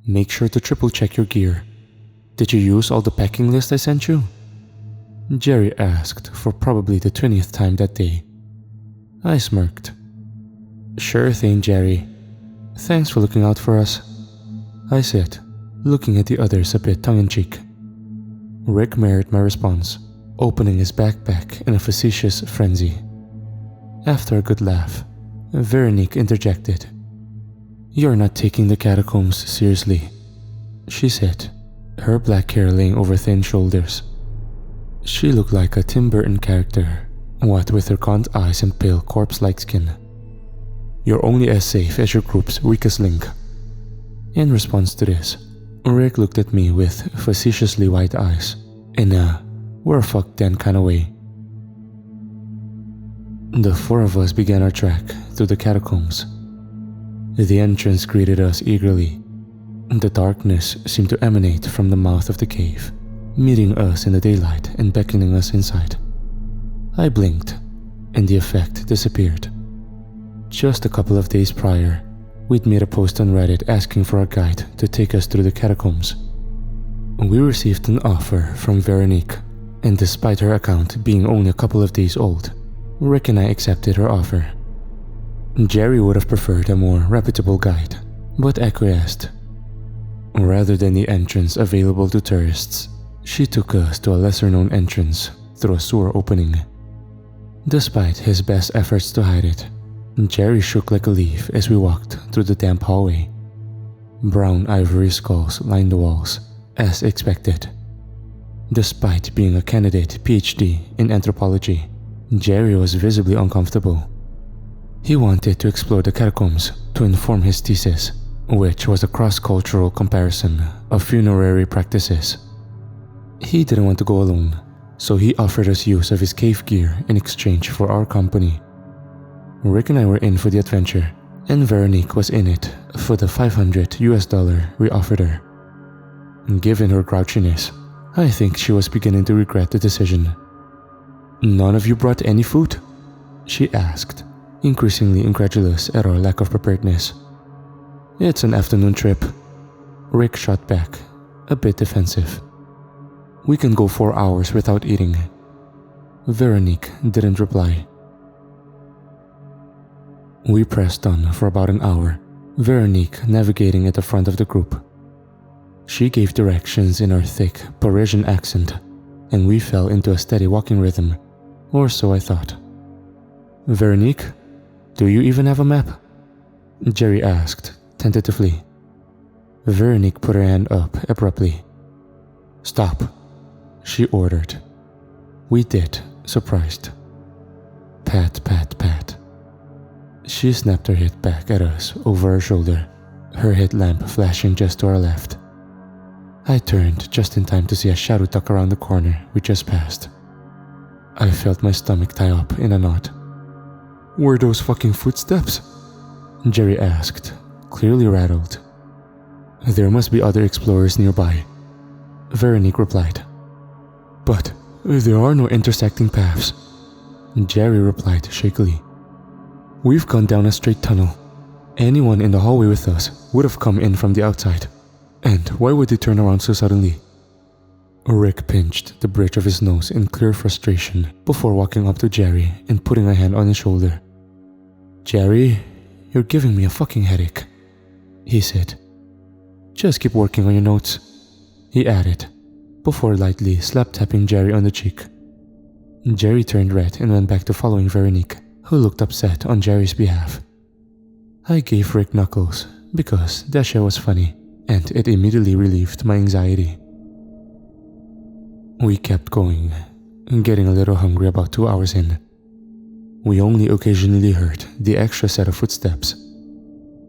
Make sure to triple check your gear. Did you use all the packing list I sent you? Jerry asked for probably the 20th time that day. I smirked. Sure thing, Jerry. Thanks for looking out for us, I said, looking at the others a bit tongue-in-cheek. Rick mirrored my response, opening his backpack in a facetious frenzy. After a good laugh, Veronique interjected. You're not taking the catacombs seriously, she said, her black hair laying over thin shoulders. She looked like a Tim Burton character, what with her gaunt eyes and pale corpse-like skin. You're only as safe as your group's weakest link. In response to this, Rick looked at me with facetiously wide eyes, in a we're fucked then kind of way. The four of us began our trek through the catacombs. The entrance greeted us eagerly. The darkness seemed to emanate from the mouth of the cave, meeting us in the daylight and beckoning us inside. I blinked, and the effect disappeared. Just a couple of days prior, we'd made a post on Reddit asking for a guide to take us through the catacombs. We received an offer from Veronique, and despite her account being only a couple of days old, Rick and I accepted her offer. Jerry would have preferred a more reputable guide, but acquiesced. Rather than the entrance available to tourists, she took us to a lesser-known entrance through a sewer opening. Despite his best efforts to hide it, Jerry shook like a leaf as we walked through the damp hallway. Brown ivory skulls lined the walls, as expected. Despite being a candidate PhD in anthropology, Jerry was visibly uncomfortable. He wanted to explore the catacombs to inform his thesis, which was a cross-cultural comparison of funerary practices. He didn't want to go alone, so he offered us use of his cave gear in exchange for our company. Rick and I were in for the adventure, and Veronique was in it for the $500 we offered her. Given her grouchiness, I think she was beginning to regret the decision. None of you brought any food? She asked, increasingly incredulous at our lack of preparedness. It's an afternoon trip. Rick shot back, a bit defensive. We can go 4 hours without eating. Veronique didn't reply. We pressed on for about an hour, Veronique navigating at the front of the group. She gave directions in her thick Parisian accent, and we fell into a steady walking rhythm, or so I thought. Veronique, do you even have a map? Jerry asked, tentatively. Veronique put her hand up abruptly. Stop, she ordered. We did, surprised. Pat, pat, pat. She snapped her head back at us over her shoulder, her headlamp flashing just to our left. I turned just in time to see a shadow tuck around the corner we just passed. I felt my stomach tie up in a knot. Were those fucking footsteps? Jerry asked, clearly rattled. There must be other explorers nearby, Veronique replied. But there are no intersecting paths, Jerry replied shakily. We've gone down a straight tunnel. Anyone in the hallway with us would have come in from the outside. And why would they turn around so suddenly? Rick pinched the bridge of his nose in clear frustration before walking up to Jerry and putting a hand on his shoulder. Jerry, you're giving me a fucking headache, he said. Just keep working on your notes, he added, before lightly slap-tapping Jerry on the cheek. Jerry turned red and went back to following Veronique, who looked upset on Jerry's behalf. I gave Rick knuckles because that shit was funny, and it immediately relieved my anxiety. We kept going, getting a little hungry about 2 hours in. We only occasionally heard the extra set of footsteps.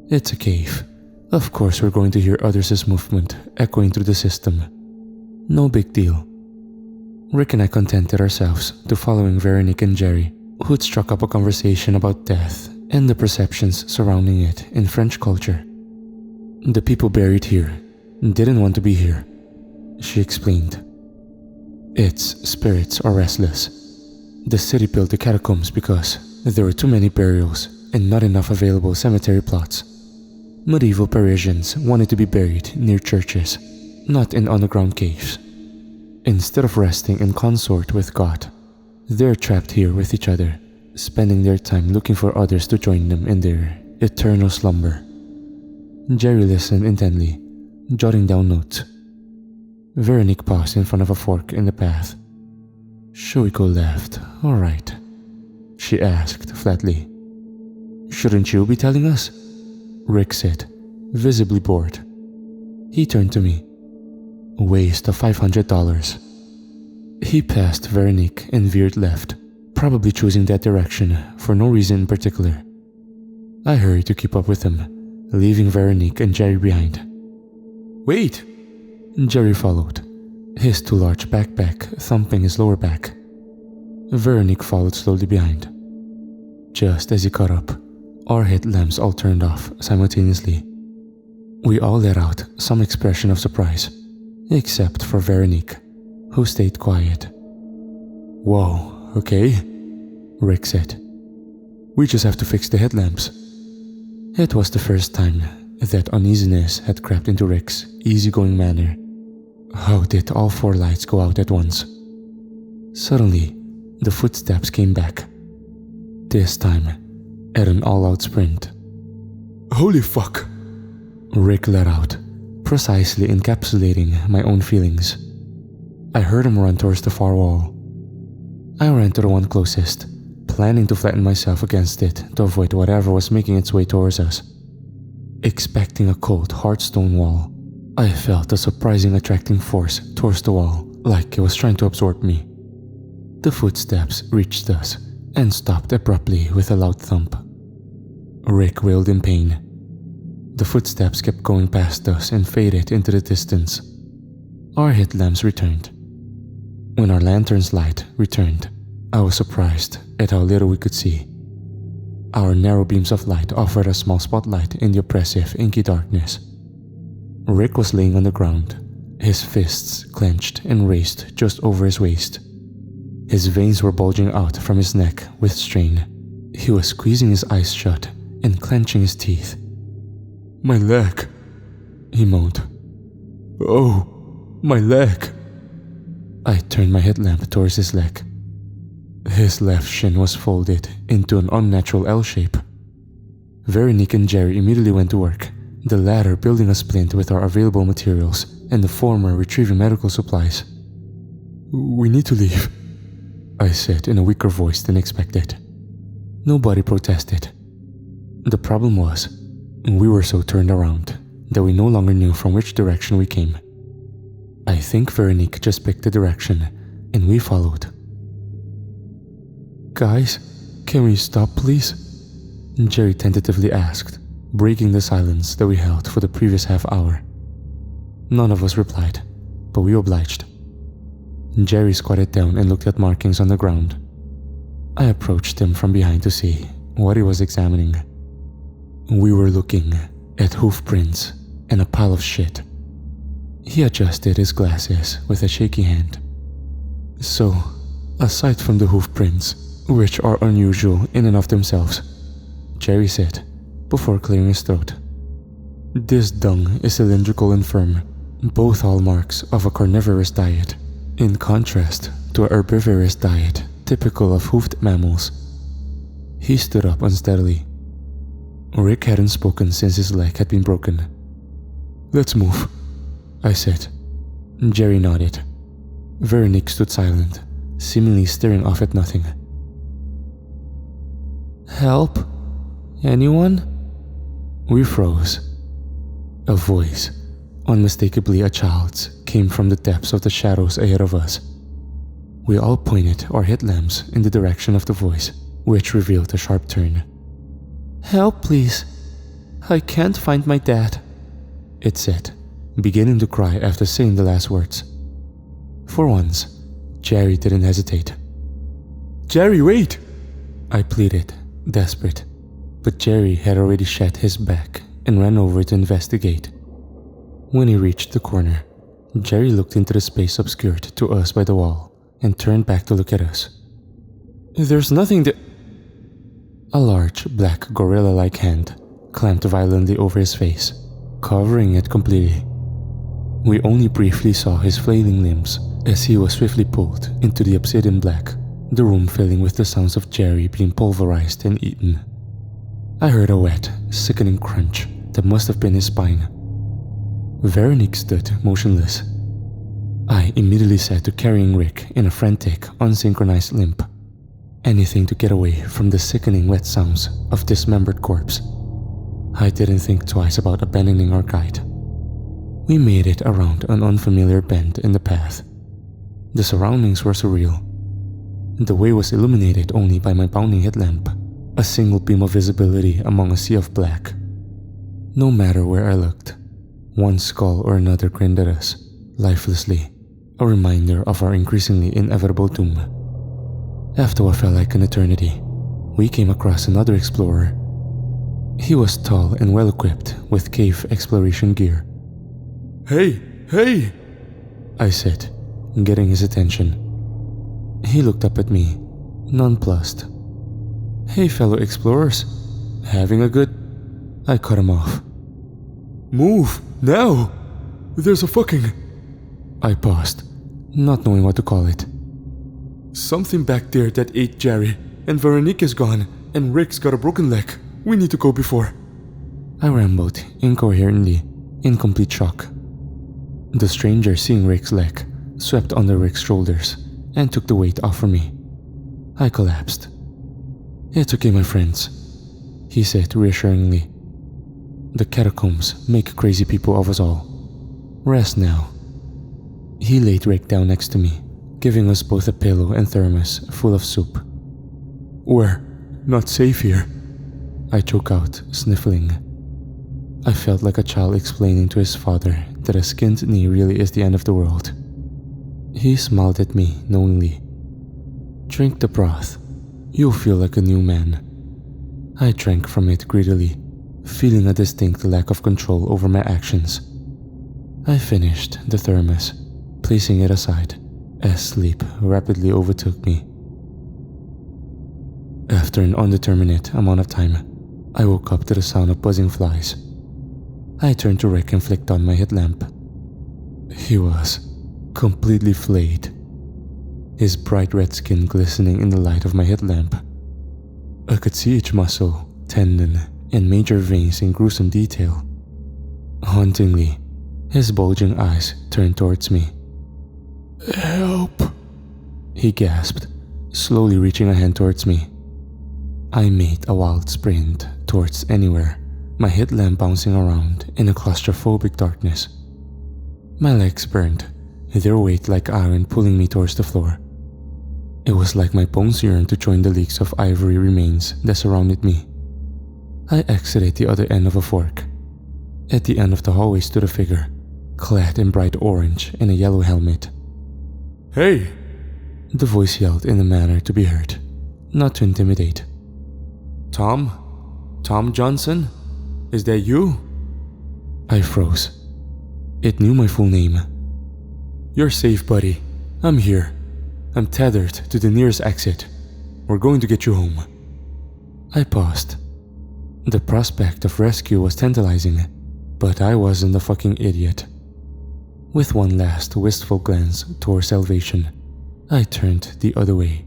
It's a cave. Of course we're going to hear others' movement echoing through the system. No big deal. Rick and I contented ourselves to following Veronique and Jerry, who'd struck up a conversation about death and the perceptions surrounding it in French culture. The people buried here didn't want to be here, she explained. Its spirits are restless. The city built the catacombs because there were too many burials and not enough available cemetery plots. Medieval Parisians wanted to be buried near churches, not in underground caves. Instead of resting in consort with God, they're trapped here with each other, spending their time looking for others to join them in their eternal slumber. Jerry listened intently, jotting down notes. Veronique paused in front of a fork in the path. "Should we go left or right?" she asked flatly. "Shouldn't you be telling us?" Rick said, visibly bored. He turned to me. "A waste of $500. He passed Veronique and veered left, probably choosing that direction for no reason in particular. I hurried to keep up with him, leaving Veronique and Jerry behind. "Wait!" Jerry followed, his too large backpack thumping his lower back. Veronique followed slowly behind. Just as he caught up, our headlamps all turned off simultaneously. We all let out some expression of surprise, except for Veronique, who stayed quiet. "Whoa, okay," Rick said. "We just have to fix the headlamps." It was the first time that uneasiness had crept into Rick's easygoing manner. How did all 4 lights go out at once? Suddenly, the footsteps came back. This time, at an all-out sprint. "Holy fuck!" Rick let out, precisely encapsulating my own feelings. I heard him run towards the far wall. I ran to the one closest, planning to flatten myself against it to avoid whatever was making its way towards us. Expecting a cold, hard stone wall, I felt a surprising attracting force towards the wall, like it was trying to absorb me. The footsteps reached us and stopped abruptly with a loud thump. Rick wailed in pain. The footsteps kept going past us and faded into the distance. Our headlamps returned. When our lantern's light returned, I was surprised at how little we could see. Our narrow beams of light offered a small spotlight in the oppressive, inky darkness. Rick was laying on the ground, his fists clenched and raised just over his waist. His veins were bulging out from his neck with strain. He was squeezing his eyes shut and clenching his teeth. "My leg," he moaned. "Oh, my leg." I turned my headlamp towards his leg. His left shin was folded into an unnatural L shape. Veronique and Jerry immediately went to work, the latter building a splint with our available materials and the former retrieving medical supplies. "We need to leave," I said in a weaker voice than expected. Nobody protested. The problem was, we were so turned around that we no longer knew from which direction we came. I think Veronique just picked the direction, and we followed. "Guys, can we stop please?" Jerry tentatively asked, breaking the silence that we held for the previous half hour. None of us replied, but we obliged. Jerry squatted down and looked at markings on the ground. I approached him from behind to see what he was examining. We were looking at hoof prints and a pile of shit. He adjusted his glasses with a shaky hand. "So, aside from the hoof prints, which are unusual in and of themselves," Jerry said, before clearing his throat, "this dung is cylindrical and firm, both hallmarks of a carnivorous diet, in contrast to a herbivorous diet typical of hoofed mammals." He stood up unsteadily. Rick hadn't spoken since his leg had been broken. "Let's move," I said. Jerry nodded. Veronique stood silent, seemingly staring off at nothing. "Help? Anyone?" We froze. A voice, unmistakably a child's, came from the depths of the shadows ahead of us. We all pointed our headlamps in the direction of the voice, which revealed a sharp turn. "Help, please. I can't find my dad," it said, beginning to cry after saying the last words. For once, Jerry didn't hesitate. "Jerry, wait!" I pleaded, desperate, but Jerry had already shat his back and ran over to investigate. When he reached the corner, Jerry looked into the space obscured to us by the wall and turned back to look at us. "There's nothing there." A large, black gorilla-like hand clamped violently over his face, covering it completely. We only briefly saw his flailing limbs as he was swiftly pulled into the obsidian black, the room filling with the sounds of Jerry being pulverized and eaten. I heard a wet, sickening crunch that must have been his spine. Veronique stood motionless. I immediately set to carrying Rick in a frantic, unsynchronized limp. Anything to get away from the sickening wet sounds of dismembered corpse. I didn't think twice about abandoning our guide. We made it around an unfamiliar bend in the path. The surroundings were surreal. The way was illuminated only by my bounding headlamp, a single beam of visibility among a sea of black. No matter where I looked, one skull or another grinned at us, lifelessly, a reminder of our increasingly inevitable doom. After what felt like an eternity, we came across another explorer. He was tall and well-equipped with cave exploration gear. "Hey, hey!" I said, getting his attention. He looked up at me, nonplussed. "Hey, fellow explorers, having a good..." I cut him off. "Move, now! There's a fucking..." I paused, not knowing what to call it. "Something back there that ate Jerry, and Veronique is gone, and Rick's got a broken leg. We need to go before..." I rambled incoherently, in complete shock. The stranger, seeing Rick's leg, swept under Rick's shoulders and took the weight off of me. I collapsed. "It's okay, my friends," he said reassuringly. "The catacombs make crazy people of us all. Rest now." He laid Rick down next to me, giving us both a pillow and thermos full of soup. "We're not safe here," I choke out, sniffling. I felt like a child explaining to his father that a skinned knee really is the end of the world. He smiled at me knowingly. "Drink the broth. You'll feel like a new man." I drank from it greedily, feeling a distinct lack of control over my actions. I finished the thermos, placing it aside, as sleep rapidly overtook me. After an undeterminate amount of time, I woke up to the sound of buzzing flies. I turned to Rick and flicked on my headlamp. He was completely flayed, his bright red skin glistening in the light of my headlamp. I could see each muscle, tendon, and major veins in gruesome detail. Hauntingly, his bulging eyes turned towards me. "Help!" he gasped, slowly reaching a hand towards me. I made a wild sprint towards anywhere, my headlamp bouncing around in a claustrophobic darkness. My legs burned, their weight like iron pulling me towards the floor. It was like my bones yearned to join the leagues of ivory remains that surrounded me. I exited the other end of a fork. At the end of the hallway stood a figure, clad in bright orange and a yellow helmet. "Hey!" the voice yelled in a manner to be heard, not to intimidate. "Tom? Tom Johnson? Is that you?" I froze. It knew my full name. "You're safe, buddy. I'm here. I'm tethered to the nearest exit. We're going to get you home." I paused. The prospect of rescue was tantalizing, but I wasn't a fucking idiot. With one last wistful glance towards salvation, I turned the other way,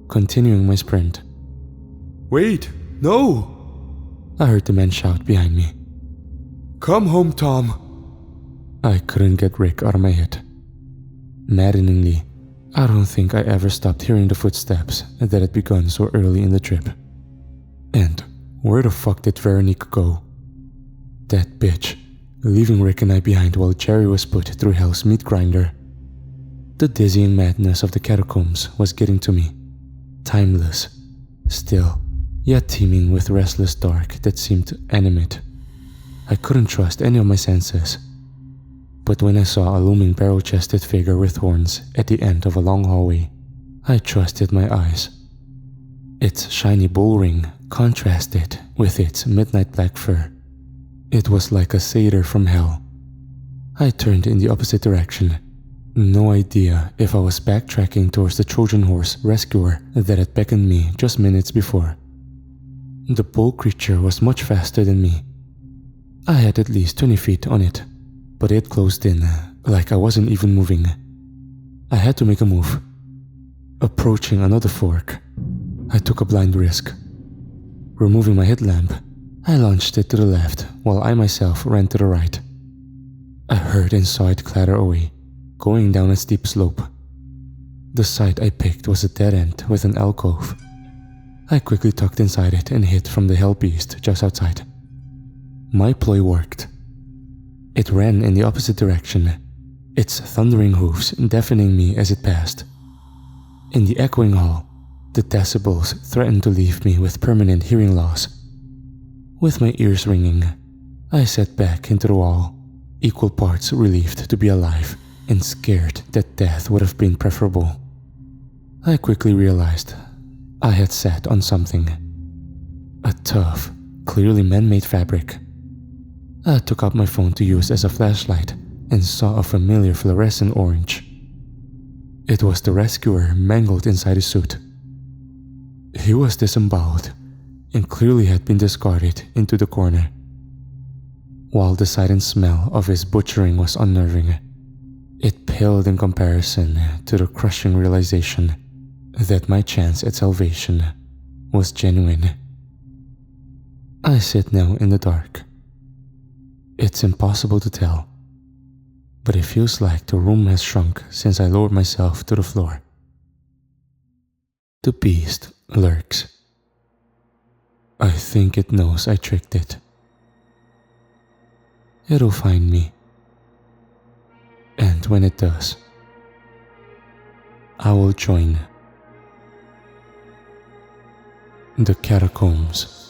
continuing my sprint. "Wait, no!" I heard the man shout behind me. "Come home, Tom!" I couldn't get Rick out of my head. Maddeningly, I don't think I ever stopped hearing the footsteps that had begun so early in the trip. And where the fuck did Veronique go? That bitch, leaving Rick and I behind while Jerry was put through hell's meat grinder. The dizzying madness of the catacombs was getting to me. Timeless, still, yet teeming with restless dark that seemed animate. I couldn't trust any of my senses. But when I saw a looming barrel-chested figure with horns at the end of a long hallway, I trusted my eyes. Its shiny bull ring contrasted with its midnight black fur. It was like a satyr from hell. I turned in the opposite direction, no idea if I was backtracking towards the Trojan horse rescuer that had beckoned me just minutes before. The bull creature was much faster than me, I had at least 20 feet on it, but it closed in, like I wasn't even moving. I had to make a move. Approaching another fork, I took a blind risk. Removing my headlamp, I launched it to the left while I myself ran to the right. I heard and saw it clatter away, going down a steep slope. The site I picked was a dead end with an alcove. I quickly tucked inside it and hid from the hell beast just outside. My ploy worked. It ran in the opposite direction, its thundering hoofs deafening me as it passed. In the echoing hall, the decibels threatened to leave me with permanent hearing loss. With my ears ringing, I sat back into the wall, equal parts relieved to be alive and scared that death would have been preferable. I quickly realized I had sat on something. A tough, clearly man-made fabric. I took out my phone to use as a flashlight and saw a familiar fluorescent orange. It was the rescuer mangled inside his suit. He was disemboweled and clearly had been discarded into the corner. While the sight and smell of his butchering was unnerving, it paled in comparison to the crushing realization that my chance at salvation was genuine. I sit now in the dark. It's impossible to tell, but it feels like the room has shrunk since I lowered myself to the floor. The beast lurks. I think it knows I tricked it. It'll find me. And when it does, I will join the Catacombs.